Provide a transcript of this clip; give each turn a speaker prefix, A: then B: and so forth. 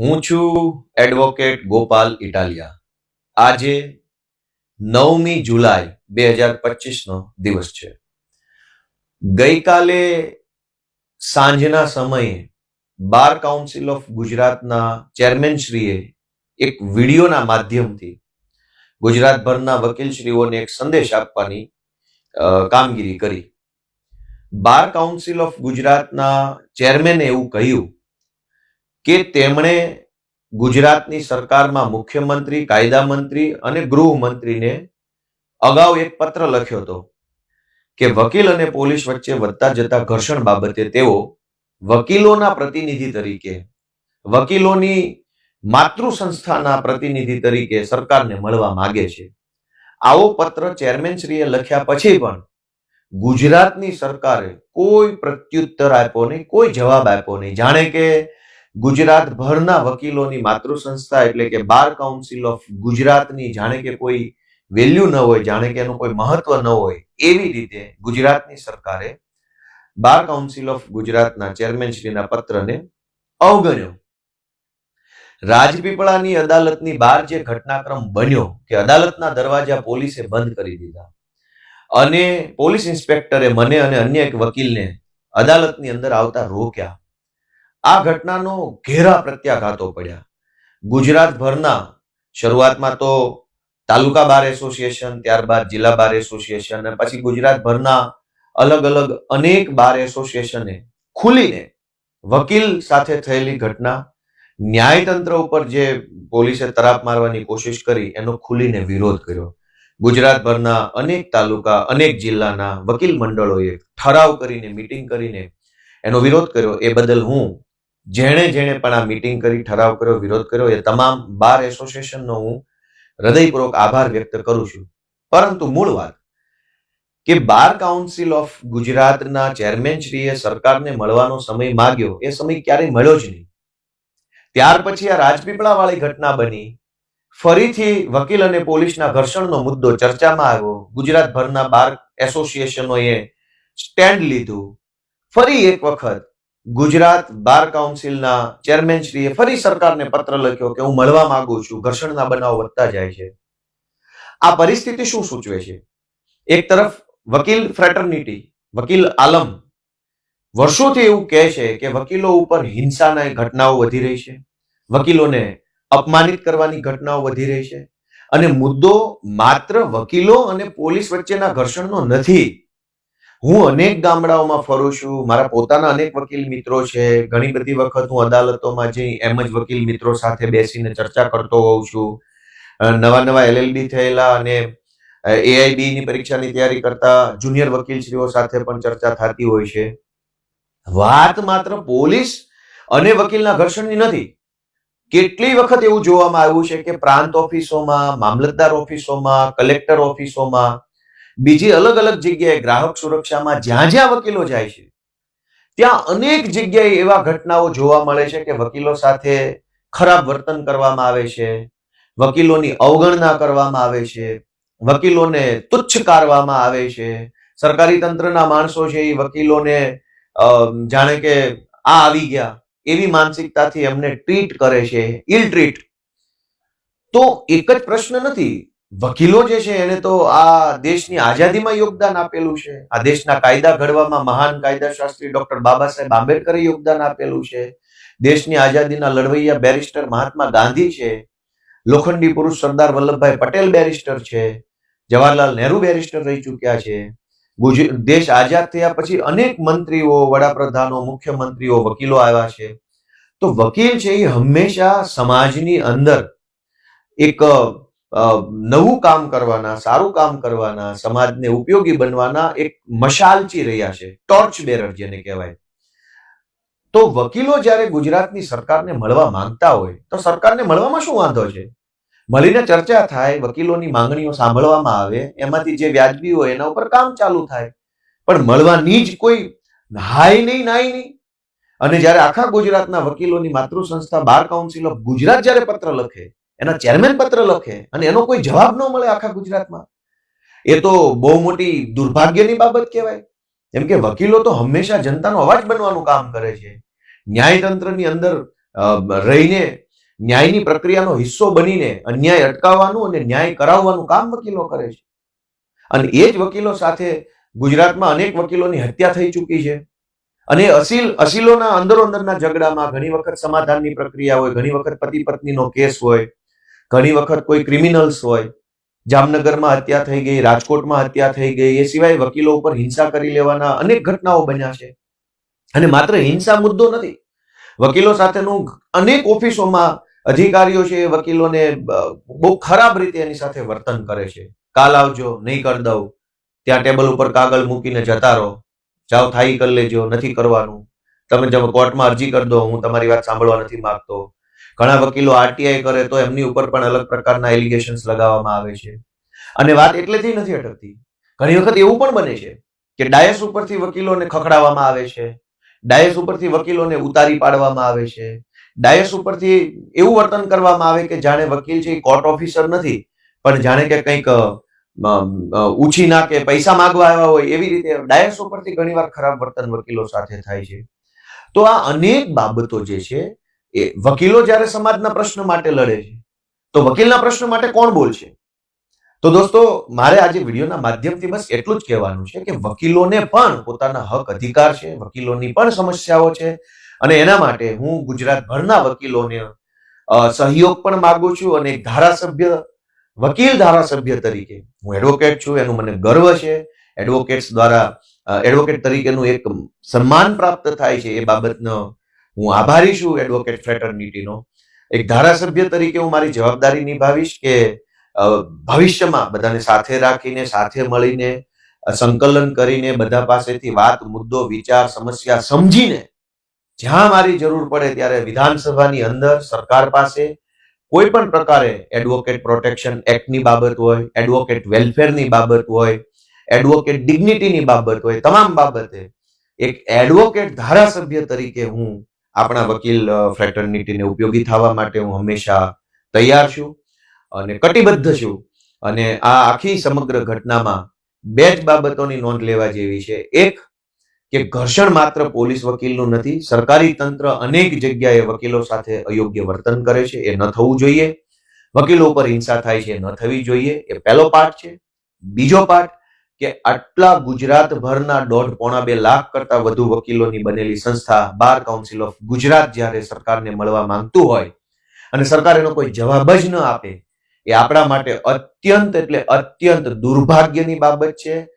A: હું છું એડવોકેટ ગોપાલ ઇટાલિયા. આજે 9મી જુલાઈ 2025નો દિવસ છે. ગઈકાલે સાંજના સમયે બાર કાઉન્સિલ ઓફ ગુજરાતના ચેરમેનશ્રીએ એક વિડીયોના માધ્યમથી ગુજરાતભરના વકીલશ્રીઓને એક સંદેશ આપવાની કામગીરી કરી. બાર કાઉન્સિલ ઓફ ગુજરાતના ચેરમેને એવું કહ્યું કે તેમણે ગુજરાતની સરકારમાં મુખ્યમંત્રી, કાયદા મંત્રી અને ગૃહમંત્રીને અગાઉ એક પત્ર લખ્યો હતો કે વકીલ અને પોલીસ વચ્ચે વધતા જતા ઘર્ષણ બાબતે તેઓ વકીલોના પ્રતિનિધિ તરીકે, વકીલોની માતૃ સંસ્થાના પ્રતિનિધિ તરીકે સરકારને મળવા માંગે છે. આવો પત્ર ચેરમેનશ્રીએ લખ્યા પછી પણ ગુજરાતની સરકારે કોઈ પ્રત્યુત્તર આપ્યો નહીં, કોઈ જવાબ આપ્યો નહીં. જાણે કે ગુજરાતભરના વકીલોની માતૃ સંસ્થા એટલે કે બાર કાઉન્સિલ ઓફ ગુજરાતની જાણે કે કોઈ વેલ્યુ ન હોય, જાણે કે એનું કોઈ મહત્વ ન હોય, એવી રીતે ગુજરાતની સરકારે બાર કાઉન્સિલ ઓફ ગુજરાતના ચેરમેનશ્રીના પત્રને અવગણ્યો. રાજપીપળાની અદાલતની બહાર જે ઘટનાક્રમ બન્યો કે અદાલતના દરવાજા પોલીસે બંધ કરી દીધા અને પોલીસ ઇન્સ્પેક્ટરે મને અને અન્ય એક વકીલને અદાલતની અંદર આવતા રોક્યા. આ ઘટનાનો ઘેરા પ્રત્યાઘાતો પડ્યા. ગુજરાતભરના શરૂઆતમાં તો તાલુકા બાર એસોસિએશન, ત્યારબાદ જિલ્લા બાર એસોસિએશન અને પછી ગુજરાતભરના અલગ અલગ અનેક બાર એસોસિએશને ખુલીને વકીલ સાથે થયેલી ઘટના, ન્યાયતંત્ર ઉપર જે પોલીસે તરાપ મારવાની કોશિશ કરી એનો ખુલીને વિરોધ કર્યો. ગુજરાતભરના અનેક તાલુકા, અનેક જિલ્લાના વકીલ મંડળોએ ઠરાવ કરીને, મીટિંગ કરીને એનો વિરોધ કર્યો. એ બદલ હું જેણે પણ આ મીટિંગ કરી, ઠરાવ કર્યો, વિરોધ કર્યો એ તમામ બાર એસોસિએશનનો હું હૃદયપૂર્વક આભાર વ્યક્ત કરું છું. પરંતુ મૂળ વાત કે બાર કાઉન્સિલ ઓફ ગુજરાતના ચેરમેનશ્રીએ સરકારને મળવાનો સમય માંગ્યો, એ સમય ક્યારેય મળ્યો જ નહીં. ત્યાર પછી આ રાજપીપળા વાળી ઘટના બની, ફરીથી વકીલ અને પોલીસના ઘર્ષણનો મુદ્દો ચર્ચામાં આવ્યો. ગુજરાતભરના બાર એસોસિએશનોએ સ્ટેન્ડ લીધું. ફરી એક વખત ગુજરાત બાર કાઉન્સિલના ચેરમેનશ્રીએ ફરી સરકારને પત્ર લખ્યો કે હું મળવા માંગુ છું, ઘર્ષણના બનાવ વધતા જાય છે. આ પરિસ્થિતિ શું સૂચવે છે? એક તરફ વકીલ ફ્રેટર્નિટી, વકીલ આલમ વર્ષોથી એવું કહે છે કે વકીલો ઉપર હિંસાના ઘટનાઓ વધી રહી છે, વકીલોને અપમાનિત કરવાની ઘટનાઓ વધી રહી છે. અને મુદ્દો માત્ર વકીલો અને પોલીસ વચ્ચેના ઘર્ષણનો નથી. હું અનેક ગામડાઓમાં ફરું છું, મારા પોતાના અનેક વકીલ મિત્રો છે. ઘણી બધી વખત હું અદાલતોમાં જઈ એમ જ વકીલ મિત્રો સાથે બેસીને ચર્ચા કરતો હોઉં છું. નવા એલએલબી થયેલા અને એઆઈબી ની પરીક્ષાની તૈયારી કરતા જુનિયર વકીલશ્રીઓ સાથે પણ ચર્ચા થતી હોય છે. વાત માત્ર પોલીસ અને વકીલના ઘર્ષણની નથી. કેટલી વખત એવું જોવામાં આવ્યું છે કે પ્રાંત ઓફિસોમાં, મામલતદાર ઓફિસોમાં, કલેક્ટર ઓફિસોમાં, બીજી અલગ અલગ જગ્યાએ ગ્રાહક સુરક્ષામાં જ્યાં વકીલો જાય છે ત્યાં અનેક જગ્યાએ એવા ઘટનાઓ જોવા મળે છે કે વકીલો સાથે ખરાબ વર્તન કરવામાં આવે છે, વકીલોની અવગણના કરવામાં આવે છે, વકીલોને તુચ્છકારવામાં આવે છે. સરકારી તંત્રના માણસો છે એ વકીલોને જાણે કે આ આવી ગયા એવી માનસિકતાથી એમને ટ્રીટ કરે છે, ઇલ ટ્રીટ. તો એક જ પ્રશ્ન નથી. વકીલો જે છે એને તો આ દેશની આઝાદીમાં યોગદાન આપેલું છે. આ દેશના કાયદા ઘડવામાં મહાન કાયદાશાસ્ત્રી ડોક્ટર બાબા સાહેબ આંબેડકરે યોગદાન આપેલું છે. દેશની આઝાદીના લડવૈયા બેરિસ્ટર મહાત્મા ગાંધી છે. લોખંડી પુરુષ સરદાર વલ્લભભાઈ પટેલ બેરિસ્ટર છે. જવાહરલાલ નહેરુ બેરિસ્ટર રહી ચૂક્યા છે. દેશ આઝાદ થયા પછી અનેક મંત્રીઓ, વડાપ્રધાનો, મુખ્યમંત્રીઓ વકીલો આવ્યા છે. તો વકીલ છે એ હંમેશા સમાજની અંદર એક નવું કામ કરવાના, સારું કામ કરવાના, સમાજને ઉપયોગી બનવાના એક મશાલચી રહ્યા છે, ટોર્ચ બેરર જેને કહેવાય. તો વકીલો જ્યારે ગુજરાતની સરકારને મળવા માંગતા હોય તો સરકારને મળવામાં શું વાંધો છે? મળીને ચર્ચા થાય, વકીલોની માંગણીઓ સાંભળવામાં આવે, એમાંથી જે વ્યાજબી હોય એના ઉપર કામ ચાલુ થાય. પણ મળવાની જ કોઈ હાય નહીં, નાય નહીં. અને જ્યારે આખા ગુજરાતના વકીલોની માતૃ સંસ્થા બાર કાઉન્સિલ ઓફ ગુજરાત જ્યારે પત્ર લખે, એના ચેરમેન પત્ર લખે અને એનો કોઈ જવાબ ન મળે આખા ગુજરાતમાં, એ તો બહુ મોટી દુર્ભાગ્યની બાબત કહેવાય. કેમ કે વકીલો તો હંમેશા જનતાનો અવાજ બનવાનું કામ કરે છે. ન્યાયતંત્રની અંદર રહીને ન્યાયની પ્રક્રિયાનો હિસ્સો બનીને અન્યાય અટકાવવાનું અને ન્યાય કરાવવાનું કામ વકીલો કરે છે. અને એ જ વકીલો સાથે ગુજરાતમાં અનેક વકીલોની હત્યા થઈ ચૂકી છે. અને અસીલોના અંદરો અંદરના ઝઘડામાં ઘણી વખત સમાધાનની પ્રક્રિયા હોય, ઘણી વખત પતિ પત્નીનો કેસ હોય, ઘણી વખત કોઈ ક્રિમિનલ્સ હોય. જામનગરમાં હત્યા થઈ ગઈ, રાજકોટમાં હત્યા થઈ ગઈ, એ સિવાય વકીલો ઉપર હિંસા કરી લેવાના અનેક ઘટનાઓ બન્યા છે. અને માત્ર હિંસા મુદ્દો નથી, વકીલો સાથેનું અનેક ઓફિસોમાં અધિકારીઓ છે એ વકીલોને બહુ ખરાબ રીતે એની સાથે વર્તન કરે છે. કાલ આવજો, નહીં કરી દઉં, ત્યાં ટેબલ ઉપર કાગળ મૂકીને જતા રહો, જાઓ થાઈ કરી લેજો, નથી કરવાનું, તમે કોર્ટમાં અરજી કરી દો, હું તમારી વાત સાંભળવા નથી માંગતો. ઘણા વકીલો આરટીઆઈ કરે તો એમની ઉપર પણ અલગ પ્રકારના એલિગેશન્સ લગાવવામાં આવે છે. અને વાત એટલેથી નથી અટકતી, ઘણી વખત એવું પણ બને છે કે ડાયસ ઉપરથી વકીલોને ખખડાવવામાં આવે છે, ડાયસ ઉપરથી વકીલોને ઉતારી પાડવામાં આવે છે, ડાયસ ઉપરથી એવું વર્તન કરવામાં આવે કે જાણે વકીલ છે એ કોર્ટ ઓફિસર નથી, પણ જાણે કે કંઈક ઉછીના કે પૈસા માંગવા આવ્યા હોય એવી રીતે ડાયસ ઉપરથી ઘણીવાર ખરાબ વર્તન વકીલો સાથે થાય છે. તો આ અનેક બાબતો જે છે એ વકીલો જ્યારે સમાજના પ્રશ્ન માટે લડે છે તો વકીલના પ્રશ્ન માટે કોણ બોલશે? તો દોસ્તો, મારે આજે વિડીયોના માધ્યમથી બસ એટલું જ કહેવાનું છે કે વકીલોને પણ પોતાના હક અધિકાર છે, વકીલોની પણ સમસ્યાઓ છે, અને એના માટે હું ગુજરાતભરના વકીલોને સહયોગ પણ માંગુ છું. અને એક ધારાસભ્ય, વકીલ ધારાસભ્ય તરીકે હું એડવોકેટ છું, એનું મને ગર્વ છે. એડવોકેટ્સ દ્વારા એડવોકેટ તરીકેનું એક સન્માન પ્રાપ્ત થાય છે, એ બાબતનો હું આભારી છું એડવોકેટ ફ્રેટર્નિટીનો. એક ધારાસભ્ય તરીકે હું મારી જવાબદારી નિભાવીશ કે ભવિષ્યમાં બધાને સાથે રાખીને, સાથે મળીને, સંકલન કરીને, બધા પાસેથી વાત, મુદ્દો, વિચાર, સમસ્યા સમજીને જ્યાં મારી જરૂર પડે ત્યારે વિધાનસભાની અંદર સરકાર પાસે કોઈ પણ પ્રકારે એડવોકેટ પ્રોટેક્શન એક્ટની બાબત હોય, એડવોકેટ વેલફેરની બાબત હોય, એડવોકેટ ડિગ્નિટીની બાબત હોય, તમામ બાબતે એક એડવોકેટ ધારાસભ્ય તરીકે હું આપણા વકીલ ફ્રેટર્નિટીને ઉપયોગી થવા માટે હું હંમેશા તૈયાર છું અને કટિબદ્ધ છું. અને આ આખી સમગ્ર ઘટનામાં બે જ બાબતોની નોંધ લેવા જેવી છે. એક, કે ઘર્ષણ માત્ર પોલીસ વકીલનું નથી, સરકારી તંત્ર અનેક જગ્યાએ વકીલો સાથે અયોગ્ય વર્તન કરે છે, એ ન થવું જોઈએ. વકીલો પર હિંસા થાય છે, ન થવી જોઈએ, એ પહેલો પાર્ટ છે. બીજો પાર્ટ, કે આટલા ગુજરાતભરના 1.5-2 લાખ કરતા વધુ વકીલોની બનેલી સંસ્થા બાર કાઉન્સિલ ઓફ ગુજરાત જ્યારે સરકારને મળવા માંગતું હોય અને સરકાર એનો કોઈ જવાબ જ ન આપે, એ આપણા માટે અત્યંત એટલે અત્યંત દુર્ભાગ્યની બાબત છે.